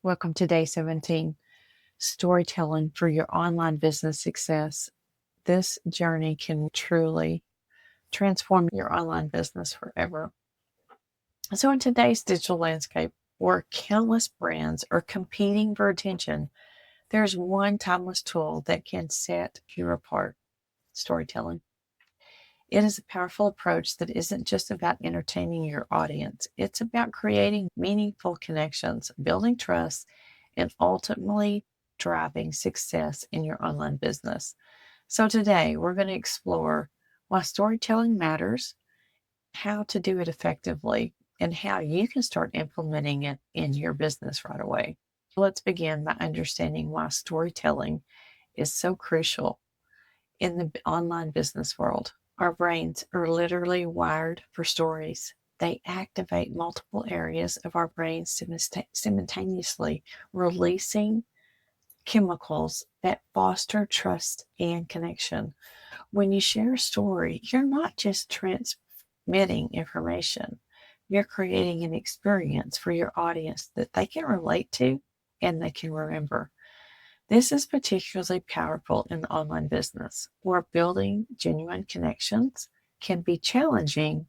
Welcome to day 17, storytelling for your online business success. This journey can truly transform your online business forever. So in today's digital landscape, where countless brands are competing for attention, there's one timeless tool that can set you apart: storytelling. It is a powerful approach that isn't just about entertaining your audience. It's about creating meaningful connections, building trust, and ultimately driving success in your online business. So today we're going to explore why storytelling matters, how to do it effectively, and how you can start implementing it in your business right away. Let's begin by understanding why storytelling is so crucial in the online business world. Our brains are literally wired for stories. They activate multiple areas of our brains simultaneously, releasing chemicals that foster trust and connection. When you share a story, you're not just transmitting information, you're creating an experience for your audience that they can relate to and they can remember. This is particularly powerful in online business, where building genuine connections can be challenging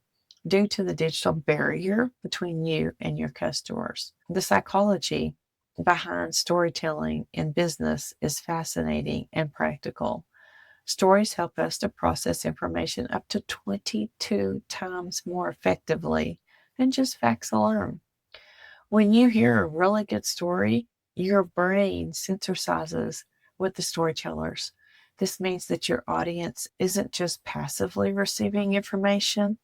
due to the digital barrier between you and your customers. The psychology behind storytelling in business is fascinating and practical. Stories help us to process information up to 22 times more effectively than just facts alone. When you hear a really good story, your brain synthesizes with the storytellers. This means that your audience isn't just passively receiving information,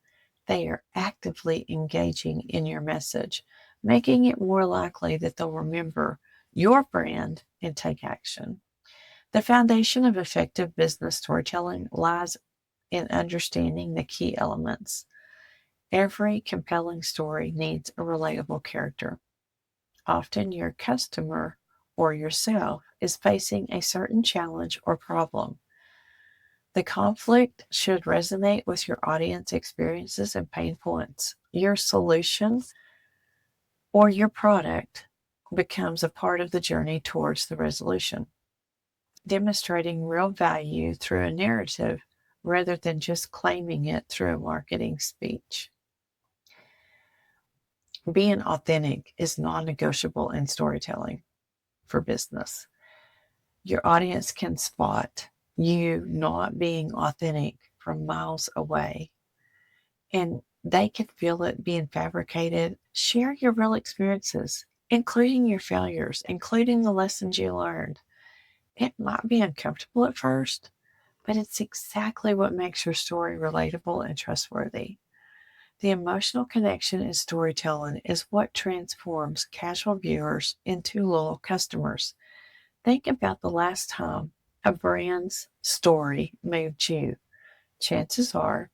they are actively engaging in your message, making it more likely that they'll remember your brand and take action. The foundation of effective business storytelling lies in understanding the key elements. Every compelling story needs a relatable character. Often your customer or yourself is facing a certain challenge or problem. The conflict should resonate with your audience experiences and pain points. Your solution or your product becomes a part of the journey towards the resolution, demonstrating real value through a narrative rather than just claiming it through a marketing speech. Being authentic is non-negotiable in storytelling for business. Your audience can spot you not being authentic from miles away, and they can feel it being fabricated. Share your real experiences, including your failures, including the lessons you learned. It might be uncomfortable at first, but it's exactly what makes your story relatable and trustworthy. The emotional connection in storytelling is what transforms casual viewers into loyal customers. Think about the last time a brand's story moved you. Chances are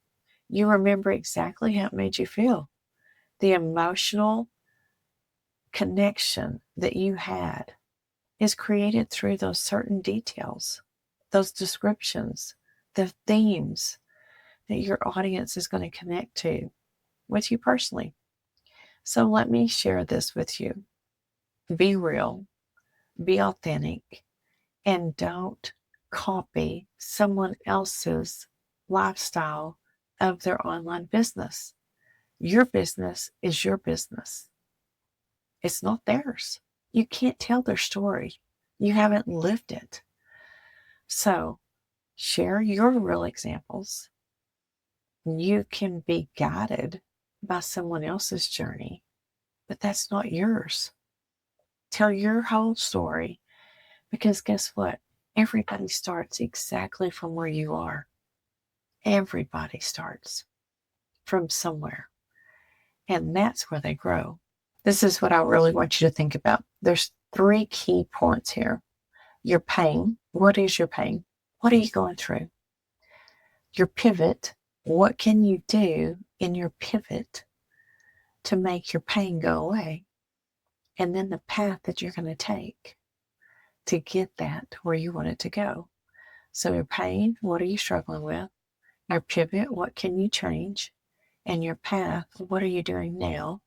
you remember exactly how it made you feel. The emotional connection that you had is created through those certain details, those descriptions, the themes that your audience is going to connect to with you personally. So let me share this with you. Be real, be authentic, and don't copy someone else's lifestyle of their online business. Your business is your business. It's not theirs. You can't tell their story. You haven't lived it. So share your real examples. You can be guided by someone else's journey, but that's not yours. Tell your whole story, because guess what? Everybody starts exactly from where you are. Everybody starts from somewhere, and that's where they grow. This is what I really want you to think about. There's 3 key points here. Your pain. What is your pain? What are you going through? Your pivot. What can you do in your pivot to make your pain go away? And then the path that you're going to take to get that to where you want it to go. So your pain, what are you struggling with? Your pivot, what can you change? And your path, what are you doing now?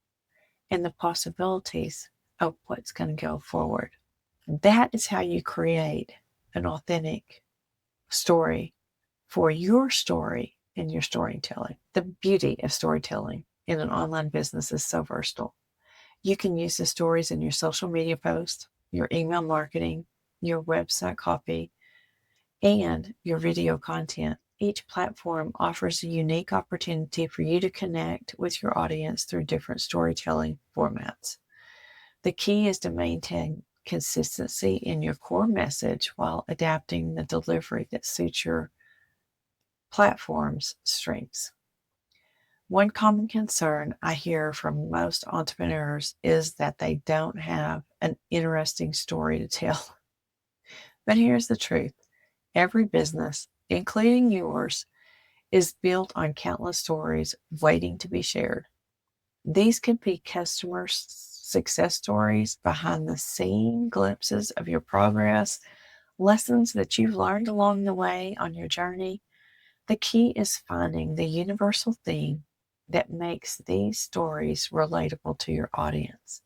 And the possibilities of what's going to go forward. That is how you create an authentic story for your story in your storytelling. The beauty of storytelling in an online business is so versatile. You can use the stories in your social media posts, your email marketing, your website copy, and your video content. Each platform offers a unique opportunity for you to connect with your audience through different storytelling formats. The key is to maintain consistency in your core message while adapting the delivery that suits your platform's strengths. One common concern I hear from most entrepreneurs is that they don't have an interesting story to tell. But here's the truth. Every business, including yours, is built on countless stories waiting to be shared. These could be customer success stories, behind the scene glimpses of your progress, lessons that you've learned along the way on your journey. The key is finding the universal theme that makes these stories relatable to your audience.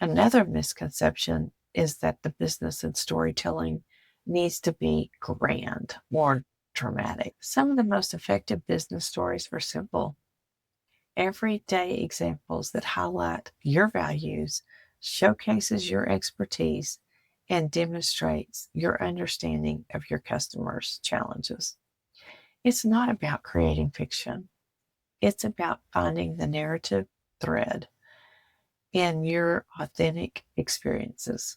Another misconception is that the business and storytelling needs to be grand or dramatic. Some of the most effective business stories are simple, everyday examples that highlight your values, showcases your expertise, and demonstrates your understanding of your customers' challenges. It's not about creating fiction. It's about finding the narrative thread in your authentic experiences.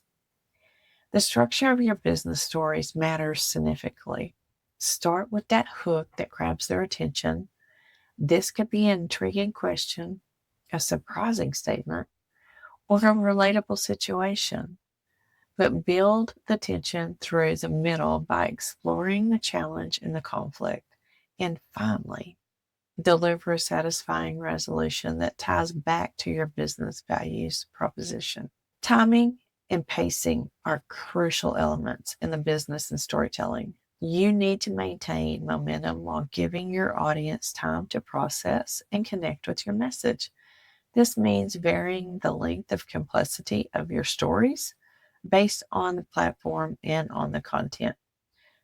The structure of your business stories matters significantly. Start with that hook that grabs their attention. This could be an intriguing question, a surprising statement, or a relatable situation. But build the tension through the middle by exploring the challenge and the conflict. And finally, deliver a satisfying resolution that ties back to your business values proposition. Timing and pacing are crucial elements in the business and storytelling. You need to maintain momentum while giving your audience time to process and connect with your message. This means varying the length of complexity of your stories based on the platform and on the content.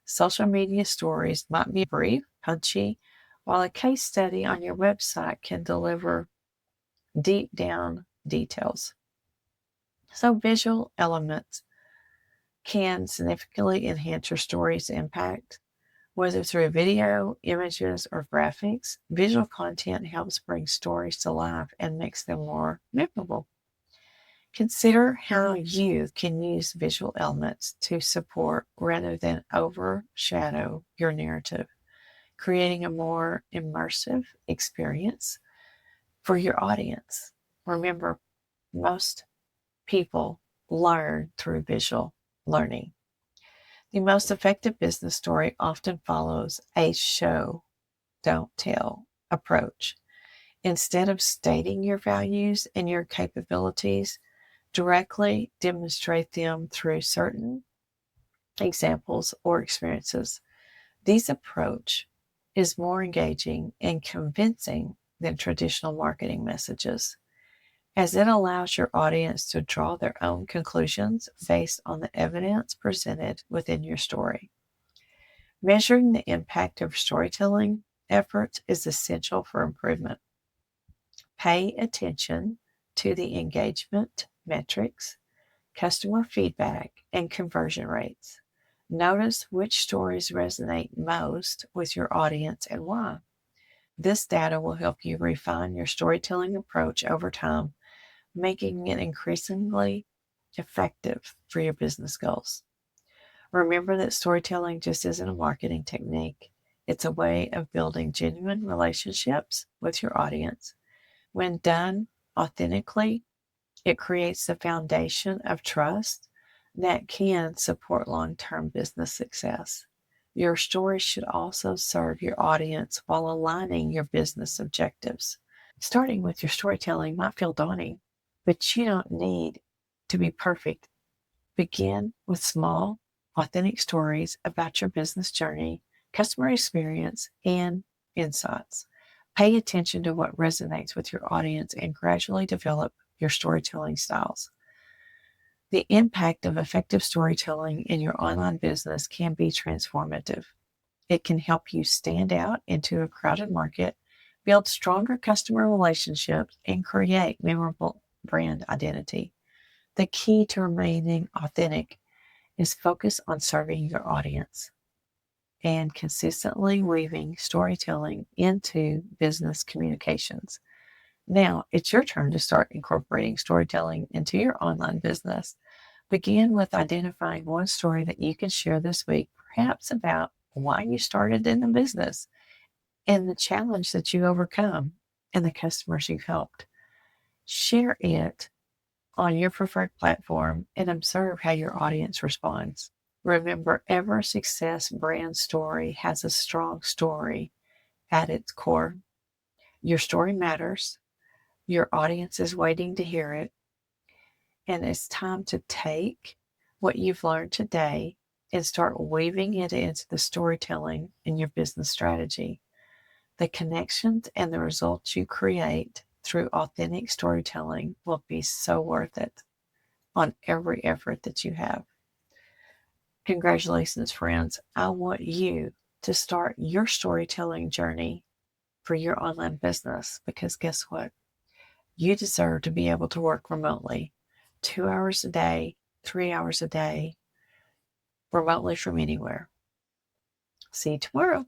Social media stories might be brief, punchy, while a case study on your website can deliver deep down details. So, visual elements can significantly enhance your story's impact, whether through video, images, or graphics. Visual content helps bring stories to life and makes them more memorable. Consider how you can use visual elements to support rather than overshadow your narrative, creating a more immersive experience for your audience. Remember, most people learn through visual learning. The most effective business story often follows a show, don't tell approach. Instead of stating your values and your capabilities, directly demonstrate them through certain examples or experiences. This approach is more engaging and convincing than traditional marketing messages, as it allows your audience to draw their own conclusions based on the evidence presented within your story. Measuring the impact of storytelling efforts is essential for improvement. Pay attention to the engagement metrics, customer feedback, and conversion rates. Notice which stories resonate most with your audience and why. This data will help you refine your storytelling approach over time, making it increasingly effective for your business goals. Remember that storytelling just isn't a marketing technique. It's a way of building genuine relationships with your audience. When done authentically, it creates the foundation of trust that can support long-term business success. Your story should also serve your audience while aligning your business objectives. Starting with your storytelling might feel daunting, but you don't need to be perfect. Begin with small, authentic stories about your business journey, customer experience, and insights. Pay attention to what resonates with your audience and gradually develop your storytelling styles. The impact of effective storytelling in your online business can be transformative. It can help you stand out into a crowded market, build stronger customer relationships, and create memorable brand identity. The key to remaining authentic is focus on serving your audience and consistently weaving storytelling into business communications. Now, it's your turn to start incorporating storytelling into your online business. Begin with identifying one story that you can share this week, perhaps about why you started in the business and the challenge that you overcome and the customers you've helped. Share it on your preferred platform and observe how your audience responds. Remember, every success brand story has a strong story at its core. Your story matters. Your audience is waiting to hear it. And it's time to take what you've learned today and start weaving it into the storytelling in your business strategy. The connections and the results you create through authentic storytelling will be so worth it on every effort that you have. Congratulations, friends. I want you to start your storytelling journey for your online business because guess what? You deserve to be able to work remotely 2 hours a day, 3 hours a day, remotely from anywhere. See you tomorrow.